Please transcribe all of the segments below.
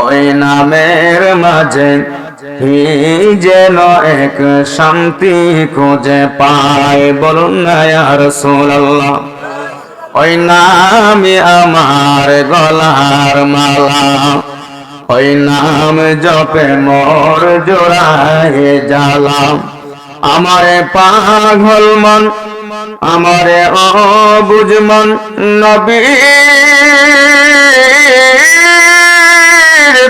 ওই নামের মাঝে যেন এক শান্তি খুঁজে পায়। বলুন না ইয়া রাসূলুল্লাহ। ওই নামই আমার গলার মালা, ওই নাম জপে মোর জোড়ায় জ্বালা। আমারে পাগল মন, আমারে অবুঝ মন নবীর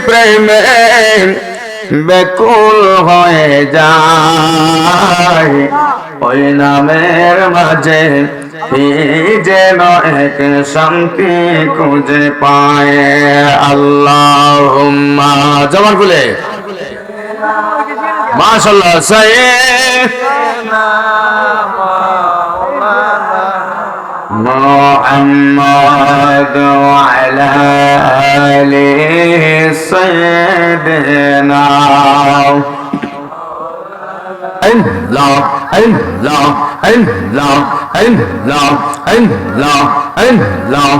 প্রেমে বেকুল হয়ে যায়। ওই নামের মাঝে যেন এক শান্তি খুঁজে পায়। আল্লাহুম্মা জবান খুলে মাশাআল্লাহ সাইয়্যিদনা মুহাম্মদ ওয়া আলা আলি সাইয়্যিদিনা Allah Allah Allah Allah Allah Allah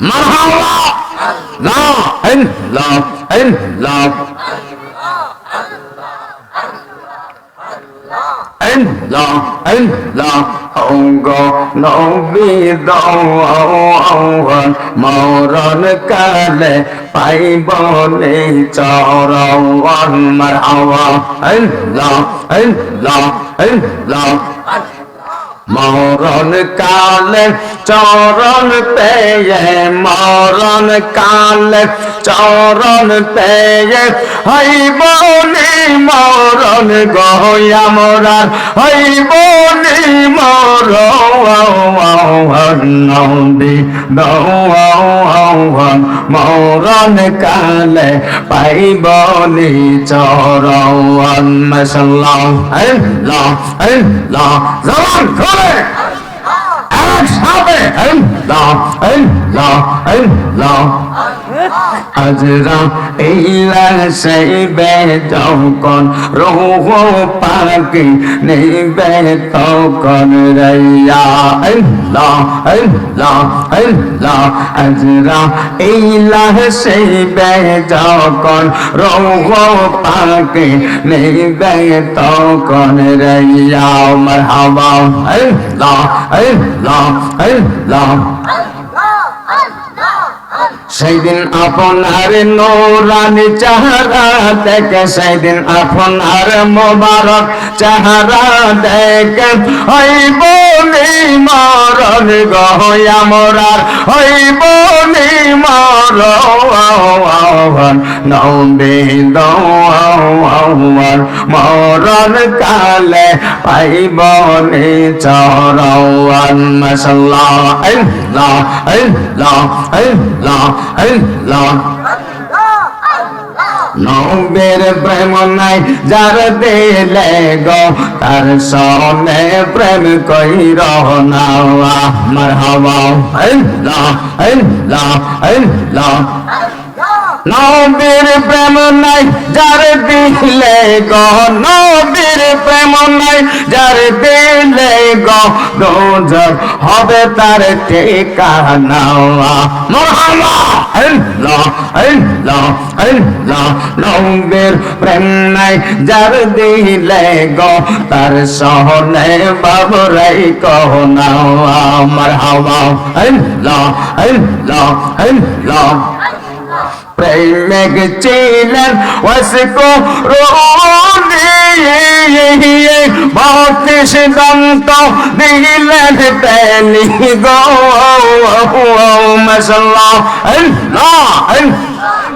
marhaba la Allah Allah Allah Allah Ongo Nobi Dawan Mauran Kale Paibone Charawan Marhawa Allah Allah Allah মরণ কালে চরণ পেয়ে, মরণ কালে চরণ পেয়ে হইব নি মরণ গয়া মরার, হইব নি মরণ নবী দাওয়ান মরণ কালে পাইব নি চরণ। মাশাআল্লাহ আল্লাহ আল্লাহ জবান খুলে একসাথে আল্লাহ আল্লাহ আল্লাহ। আজরা ইলা সাইবে যখন রূহ পাকি নিবে তখন রাইয়া আল্লাহ আল্লাহ আল্লাহ। আজরা ইলা সাইবে যখন রূহ পাকি নিবে তখন রাইয়া মারহাবা আল্লাহ আল্লাহ আল্লাহ। সেদিন আপনার নূরানি চেহারা দেখে, সেদিন আপনার মোবারক চেহারা দেখে হইব নি মরণ গয়া মরার, হইব নি মরণ নবী দাওয়ান মরণ কালে পাইব নি চরণ। মাশাআল্লাহ আল্লাহ আল্লাহ আল্লাহ আল্লাহ। নবীর প্রেম নাই যার দিলে গো, তার সনে প্রেম কইর না। মারহাবা আল্লাহ আল্লাহ আল্লাহ। নবীর প্রেম নাই যার দিলে গো, নবীর প্রেম নাই যার দিলে গো, দোজখ হবে তার ঠিকানা। মারহাবা আল্লাহ আল্লাহ আল্লাহ। নবীর প্রেম নাই যার দিলে গো, তার সহনে বাবরাই কহ না। মারহাবা আল্লাহ আল্লাহ আল্লাহ। প্রেমিক ছিলেন ওয়াসকো রুনি, বত্রিশ দন্ত দিলেন পেলি গো। মাশাআল্লাহ আল্লাহ।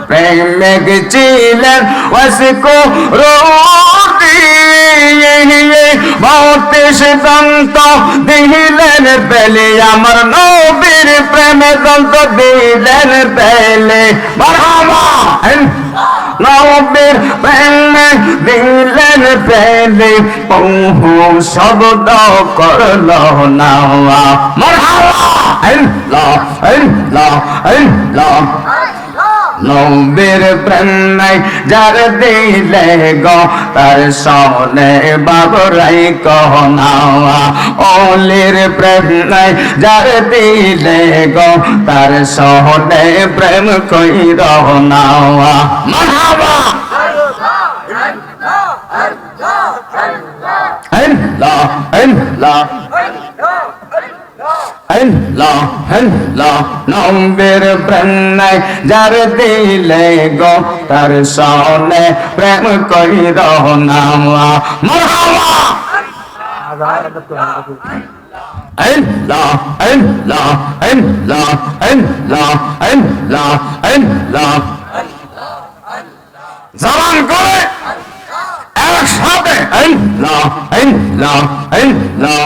প্রেমিক ছিলেন ওয়াসকো রুনি, বত্রিশ দন্ত দিলেন পেলে, আমার নবীর প্রেমে দন্ত দিলেন পেলে। মারহাবা নবীর প্রেমে দিলেন পেলে, বহু শব্দ করল না। মারহাবা আল্লাহ আল্লাহ আল্লাহ। নবীর প্রেম নাই যার দিলে গো তার সনে বাবরাই কহনাওয়া ওলির প্রেম নাই যার দিলে গো তার সনে প্রেম কইর নাওয়া মারহাবা আল্লাহ আল্লাহ আল্লাহ আল্লাহ নবীর প্রেম নাই যার দিলে গো তার সনে প্রেম কইর নাওয়া মারহাবা আল্লাহ আল্লাহ আল্লাহ আল্লাহ আল্লাহ আল্লাহ জবান করে একসাথে আল্লাহ আল্লাহ আল্লাহ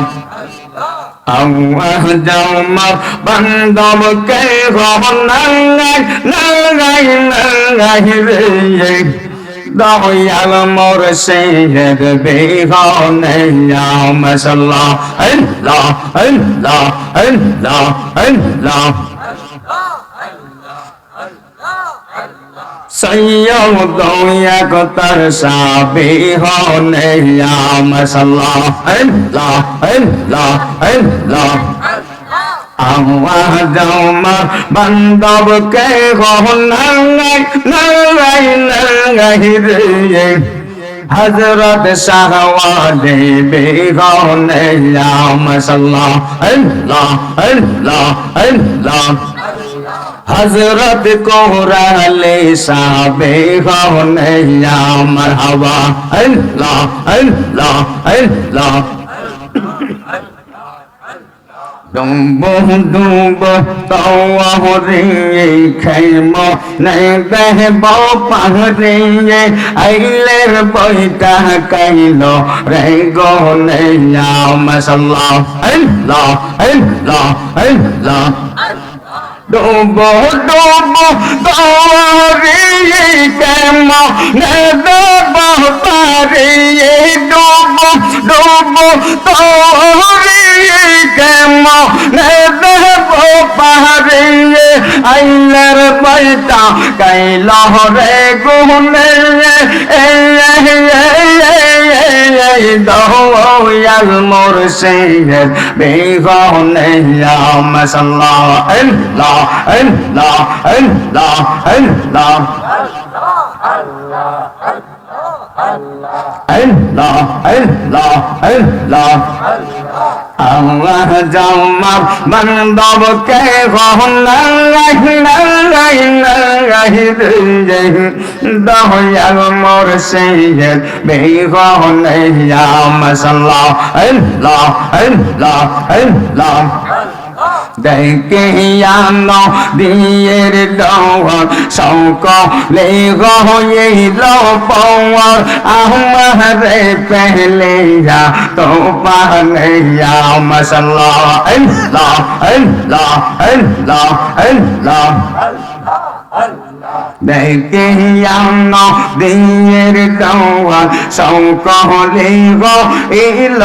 আল্লাহ জামার বান্দব কে গহনাঙ্গাই নাঙ্গাই নাঙ্গাই রে দয়াল মোর সেহের বেগনে মাশাআল্লাহ আল্লাহ আল্লাহ আল্লাহ আল্লাহ সৈয়দ এক তার সাবি হনে মাশাআল্লাহ আল্লাহ আল্লাহ আল্লাহ আওয়াজ আমার বান্দব কে গহনাঙ্গাই নাঙ্গাই নাঙ্গাই রে হযরত শাহওয়ালি বেগনে মাশাআল্লাহ আল্লাহ আল্লাহ আল্লাহ হযরত কোরালে সাবে গনে মারহাবা আল্লাহ আল্লাহ আল্লাহ Dumbo dumbo tawa re khaimo nay beh bo pahre ailer boita kailo re go ne ya masallah Allah Allah Allah Dumbo dumbo tawa re khaimo nay beh bo pahre dumbo dumbo tawa chemo নেবো পাহাড়ে আইলার পয়তা কাইল রে গুনে দয়াল মুর্শিদ বেগনে মাশাআল্লাহ আল্লাহ আল্লাহ আল্লাহ আল্লাহ Allah, Allah, Allah, Allah, Jamal, Bandab, Kehon, Dayal Mursayed, Behon, Masallah, Allah, Allah, Allah. দেখিয়ানো দিয়ের দওয়ার সকলে গহইল পাওয়ার আমারে পেলেয়া তো পানেয়া মাশাআল্লাহ আল্লাহ আল্লাহ আল্লাহ আল্লাহ দেখিয়ানো দিয়ের দওয়ার সকলে গহইল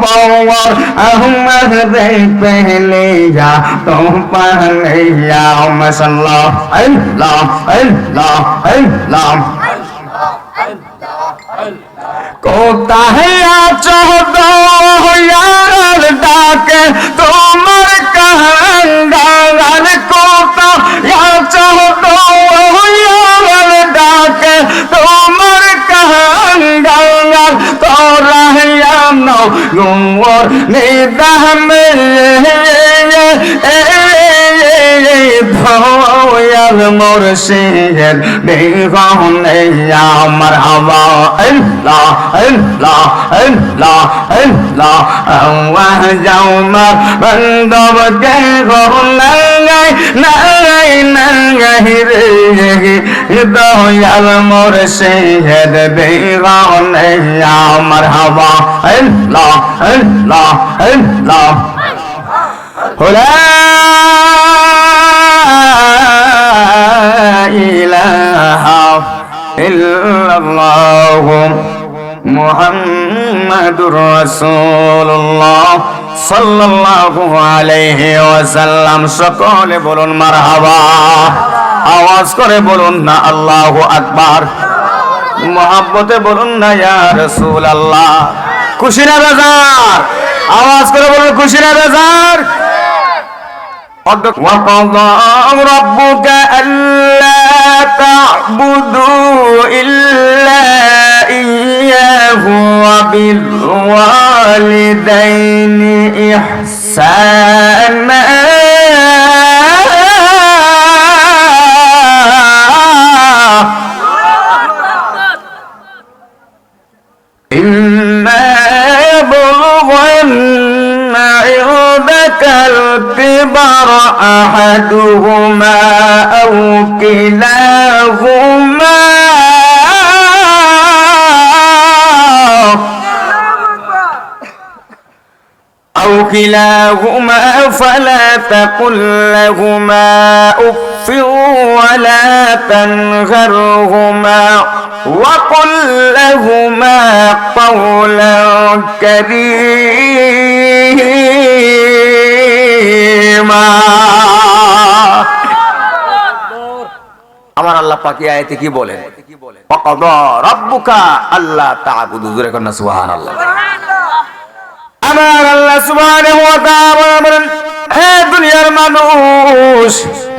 পাওয়ার আমারে পেলেয়া তো পানেয়া মাশাআল্লাহ আল্লাহ আল্লাহ আল্লাহ কোথায় আছো দয়াল ডাকে তোমার কাঙ্গাল কোথায় আছো দয়াল ডাকে তোমার কাঙ্গাল তোরা জানো গুমর নিদামে দয়াল মুর্শিদ বেগনে মারহাবা আল্লাহ আল্লাহ আল্লাহ আল্লাহ আওয়াজ জামার বান্দব কে গহনাঙ্গাই নাঙ্গাই নাঙ্গাই রে দয়াল মুর্শিদ বেগনে মারহাবা আল্লাহ আল্লাহ আল্লাহ لا إله إلا الله محمد رسول الله صلى الله عليه وسلم সকলে বলুন মারহাবা আওয়াজ করে বলুন না আল্লাহু আকবার। মোহাব্বতে বলুন না ইয়া রাসূলুল্লাহ। খুশি না বেজার? আওয়াজ করে বলুন খুশি না বেজার? وقضى ربك ألا تعبدوا إلا إياه وبالوالدين إحسانا إما يبلغن عندك الكبر أحدهما أو كلاهما فلا تقل لهما أف ولا تنهرهما وقل لهما قولا كريما। আমার আল্লাহ পাক এই আয়াতে কি বলেন? ওয়াকাদা রাব্বুকা আল্লা তা'বুদু, জোরে কন্না সুবহানাল্লাহ। আমার আল্লাহ সুবহানাহু ওয়া তাআলা বলেন, হে দুনিয়ার মানুষ,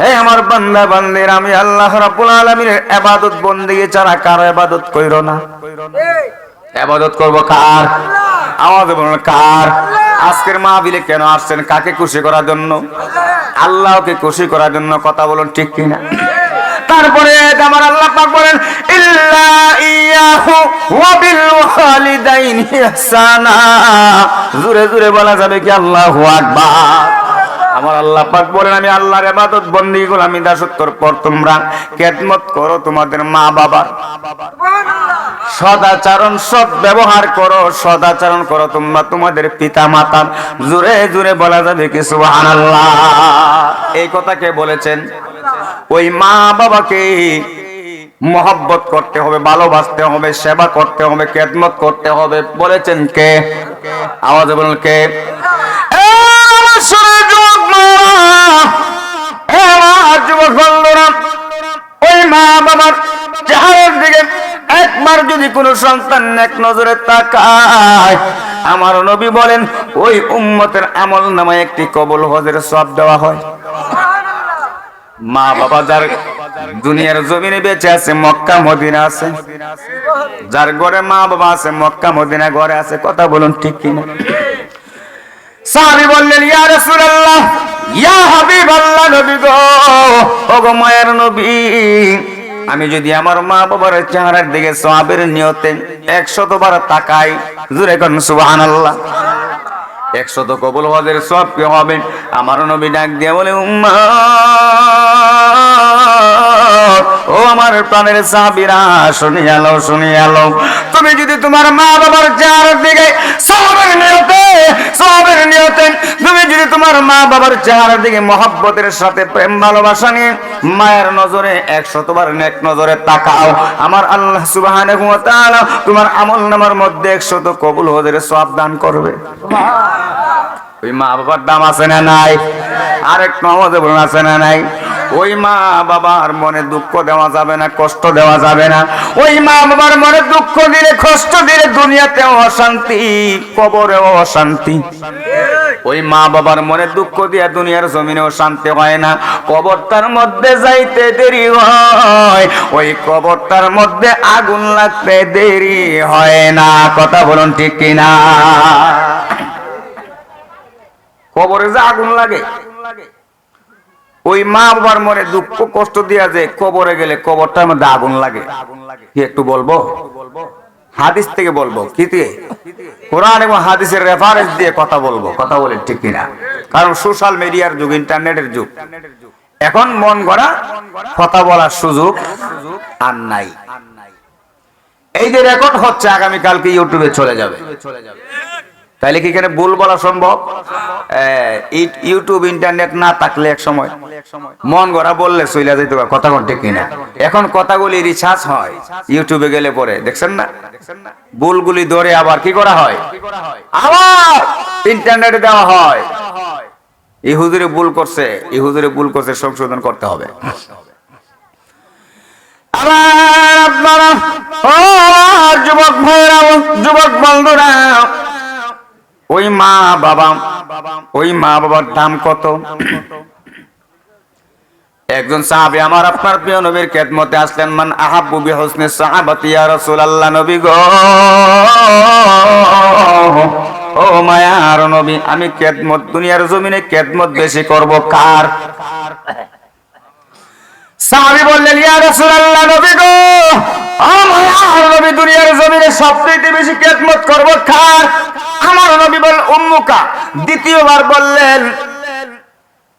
হে আমার বান্দা বান্দিরা, আমি আল্লাহ রাব্বুল আলামিনের ইবাদত বندگی ছাড়া কার ইবাদত কইরো না। ইবাদত করব কার? আওয়াজে বলুন কার? আজকের মাহফিলে কেন আসছেন? কাকে খুশি করার জন্য? আল্লাহকে খুশি করার জন্য। কথা বলুন ঠিক কি না? তারপরে আমার আল্লাহ পাক বলেন, ইল্লা ইয়াহু ওয়া বিল ওয়ালিদাইনি ইহসানা। জোরে জোরে বলা যাবে কি আল্লাহু আকবার? আমার আল্লাহ পাক বলেন, আমি আল্লাহর ইবাদত বندگی গুলো আমি দাসত্বর পর তোমরা খেদমত করো তোমাদের মা বাবার। সদাচরণ সৎ ব্যবহার করো, সদাচরণ করো তোমরা তোমাদের পিতা মাতা। জোরে জোরে বলা যাবে কি সুবহানাল্লাহ? এই কথা কে বলেছেন? ওই মা বাবাকে মহব্বত করতে হবে, ভালোবাসতে হবে, সেবা করতে হবে, খেদমত করতে হবে। বলেছেন কে? আওয়াজে বলুন কে? ওই মা বাবার চেহারার দিকে একবার যদি কোন সন্তান এক নজরে তাকায়, আমার নবী বলেন ওই উম্মতের আমল নামায় একটি কবুল হজের সওয়াব দেওয়া হয়। মা বাবা যার দুনিয়ার জমিনে বেঁচে আছে, মক্কা মদিনা আছে, যার ঘরে মা বাবা আছে, মক্কা মদিনা ঘরে আছে। কথা বলুন ঠিক কিনা? সাহাবী বললেন, ইয়া রাসূলুল্লাহ, ইয়া হাবিবাল্লাহ, নবী গো, ওগো মায়ের নবী, আমি যদি আমার মা বাবার চেহারার দিকে সওয়াবের নিয়তে 100 বার তাকাই, জোরে কোন সুবহানাল্লাহ, 100 কবুল হজের সওয়াব কি হবে? আমার নবী ডাক দিয়ে বলে, উম্মাহ, ও আমার প্রাণের সাহাবীরা, শুনিয়া লও, শুনিয়া লও। তুমি যদি তোমার মা বাবার চেহারার দিকে সওয়াবের নিয়তে তুমি যদি তোমার মা বাবার চেহারার দিকে মহব্বতের সাথে প্রেম ভালোবাসা নিয়ে মায়ের নজরে 100 বার নেক নজরে তাকাও, আমার আল্লাহ সুবহানাহু ওয়া তাআলা তোমার আমলনামার মধ্যে 100 কবুল হজের সওয়াব দান করবে। ওই মা বাবার দাম আছে না নাই? আরেক নামাজে বলুন আছে না নাই? ওই মা বাবার মনে দুঃখ দেওয়া যাবে না, কষ্ট দেওয়া যাবে না। ওই মা বাবার মনে দুঃখ দিলে, কষ্ট দিলে দুনিয়াতেও অশান্তি, কবরেও অশান্তি। ওই মা বাবার মনে দুঃখ দিয়া দুনিয়ার জমিনেও শান্তি হয় না, কবরটার মধ্যে যাইতে দেরি হয়, ওই কবরটার মধ্যে আগুন লাগতে দেরি হয় না। কথা বলুন ঠিক কিনা? কবরে যে আগুন লাগে, ওই মা বাবার মনে দুঃখ কষ্ট দিয়া যে কবরে গেলে কবরটার মধ্যে আগুন লাগে। কি একটু বলবো? হাদিস থেকে বলবো, কি দিয়ে? কোরআন এবং হাদিসের রেফারেন্স দিয়ে কথা বলবো। কথা বলেন ঠিক কিনা? কারণ সোশ্যাল মিডিয়ার যুগ, ইন্টারনেটের যুগ, এখন মন গড়া কথা বলার সুযোগ আর নাই। এই যে রেকর্ড হচ্ছে, আগামীকালকে ইউটিউবে চলে যাবে। তাইলে কি এখানে ভুল বলা সম্ভব? ইউটিউব ইন্টারনেট না থাকলে এক সময় মন গড়া বললে চলে যেতে পারে। কথা কোন ঠিক কিনা? এখন কথাগুলি রিসার্চ হয় ইউটিউবে গেলে পরে, দেখছেন না? ভুলগুলি ধরে আবার কি করা হয়, আবার ইন্টারনেটে দেওয়া হয়। এই হুজুরে ভুল করছে, এই হুজুরে ভুল করছে, সংশোধন করতে হবে। যুবক ভাইরা, যুবক বন্ধুরা, ওই মা বাবার দাম কত? একজন সাহাবী আমার আপনার প্রিয় নবীর খেদমতে আসলেন। মান আহাব্বু বিহুসনি সাহাবাতি ইয়া রাসূলুল্লাহ, নবী গো, ও মায়ার নবী, আমি খেদমত দুনিয়ার জমিনে খেদমত বেশি করব কার? সাহাবী বললেন, ইয়া রাসূলুল্লাহ, নবী গো, ও মায়ার নবী, দুনিয়ার জমিনে সবচেয়ে বেশি খেদমত করব কার? আমার নবী বললেন, উম্মুকা। দ্বিতীয়বার বললেন,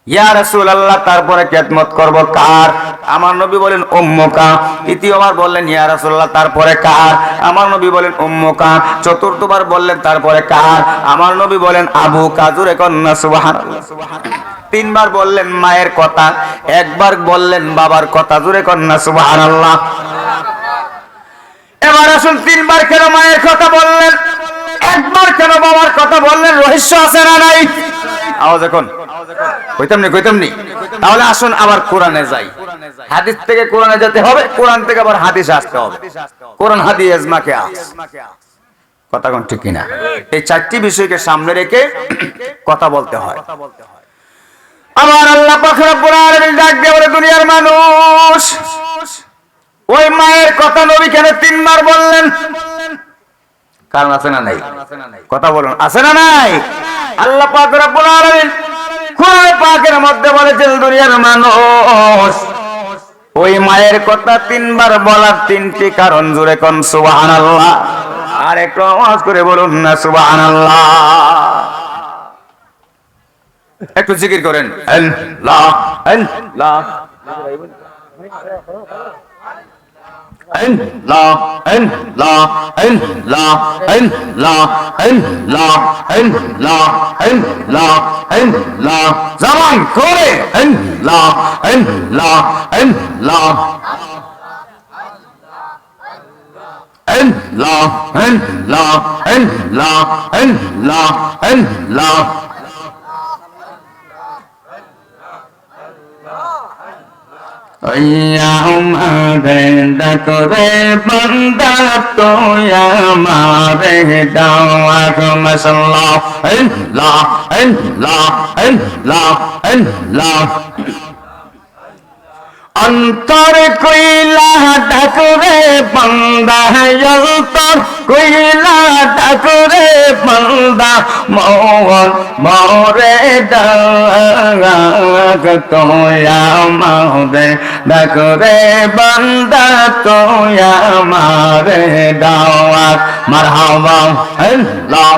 ইয়া রাসূলুল্লাহ, তারপরে খেদমত করব কার? আমার নবী বলেন, উম্মুকা। তৃতীয়বার বললেন, ইয়া রাসূলুল্লাহ, তারপরে কার? আমার নবী বলেন, উম্মুকা। চতুর্থবার বললেন, তারপরে কার? আমার নবী বলেন, আবু কাজুরে কন্যা। সুবহানাল্লাহ। তিনবার বললেন মায়ের কথা, একবার বললেন বাবার কথা। জুরে কন্যা সুবহানাল্লাহ। এবার আসুন, তিনবার কেন মায়ের কথা বললেন, একবার কেন বাবার কথা বললেন? রহস্য আছে না নাই? আওয়াজ এখন কইতাম নি। তাহলে আসুন আবার কোরআনে যাই। হাদিস থেকে কোরআনে যেতে হবে, কোরআন থেকে আবার হাদিসে আসতে হবে। কোরআন হাদিস ইজমাকে আস। কথা কোন ঠিক কিনা? এই চারটি বিষয়কে সামনে রেখে কথা বলতে হয়। আমার আল্লাহ পাক রব্বুল আলামিন ডাক দিয়ে বলে, দুনিয়ার মানুষ, ওই মায়ের কথা নবী কেন তিনবার বললেন? কারণ আছে না নাই? কথা বলুন, আছে না নাই? আল্লাহ পাক রব্বুল আলামিন কোরআন পাকের মধ্যে বলেছেন, দুনিয়ার মানুষ, ওই মায়ের কথা তিনবার বলার তিনটি কারণ। জোরে কোন সুবহানাল্লাহ। আর একটু আওয়াজ করে বলুন না সুবহানাল্লাহ। একটু জিকির করেন, আল্লাহ আল্লাহ আল্লাহ আল্লাহ আল্লাহ আল্লাহ আল্লাহ আল্লাহ আল্লাহ আল্লাহ। জবান করে আল্লাহ আল্লাহ আল্লাহ আল্লাহ আল্লাহ আল্লাহ আল্লাহ আল্লাহ। আমারে ডাকরে বান্দা তো আমারে দাওয়াত মাশাআল্লাহ আল্লাহ আল্লাহ আল্লাহ আল্লাহ। অন্তর কইলা ডাকরে বান্দা, অন্তর কইলা ডাকরে বান্দা, মন মরে ডাক তোয়া মারে ডাকরে বান্দা, তোয়া মারে দাওয়াত। মারহাবা আল্লাহ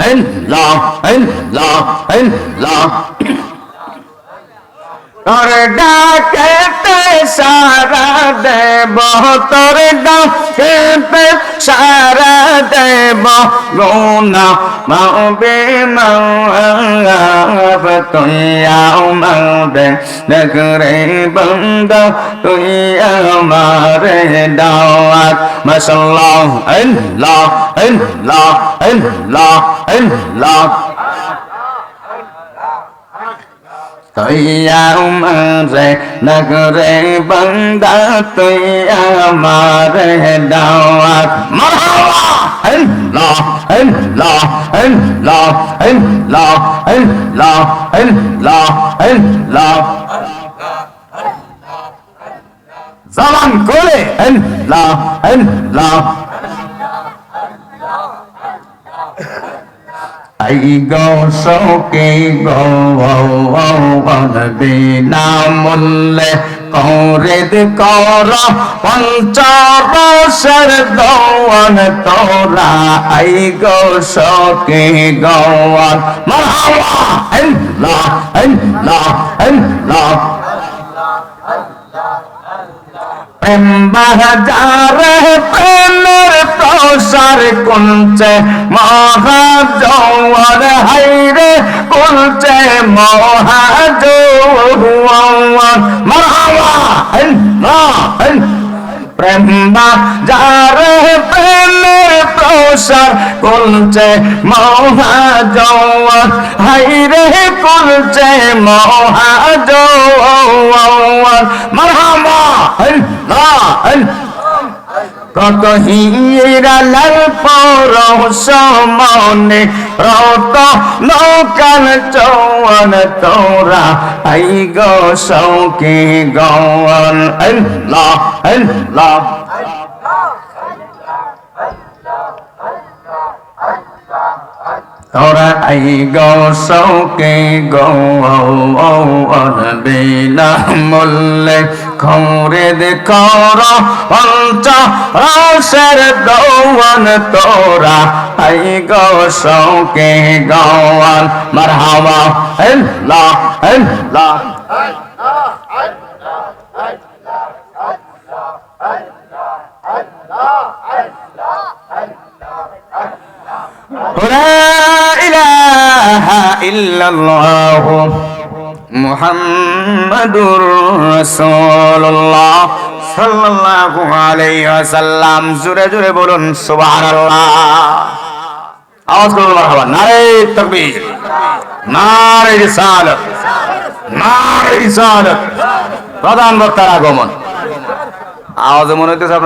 আল্লাহ আল্লাহ আল্লাহ। তোর ডাকেতে সারা দেব, তোর ডাকেতে সারা দেব, গুনাহ মাওবে মাওয়াব তুই আমারে ডাকরে বান্দা, তুই আমারে দাওয়াত। মাশাআল্লাহ আল্লাহ আল্লাহ আল্লাহ আল্লাহ। তুই আমারে ডাকরে বান্দা, তুই আমারে দাওয়াত। মারহাবা আল্লাহ আল্লাহ আল্লাহ আল্লাহ আল্লাহ আল্লাহ আল্লাহ। জবান করে আল্লাহ আল্লাহ। আই গো শোকে গো বিনা মূল্যে কৌরেদ কর পঞ্চরসের দৌয়ান তোরা। আই গো শোকে গৌয়ান। মারহাবা আল্লাহ আল্লাহ আল্লাহ। প্রেম বাজারে প্রেমের প্রসার কুলছে মহাজোয়ার, হাইরে কুলছে মহাজোয়ার। মারহাবা আল্লাহ। প্রেম বাজারে প্রেমের প্রসার কুলছে মহাজোয়ার, হাইরে কুলছে মহাজোয়ার। মারহাবা আল্লাহ কত হীরা লাল পরশ মনে রত নৌকান চৌন তোরা আই গো সৌকে গৌন আল্লাহ আল্লাহ তোরা আই গো সৌকে গৌন বিনা মূল্যে খৌরে দেখর পঞ্চ রসের দৌন তোরা আই গো সৌকে গৌন মারহাবা আল্লাহ আল্লাহ لا إله إلا الله محمد رسول الله صلى الله عليه وسلم জোরে জোরে বলুন সুবহানাল্লাহ আওয়াজ করুন মারহাবা নারে তাকবীর নারে রিসালাত নারে রিসালাত প্রধান বক্তার আগমন আওয়াজ মনে হইতেছে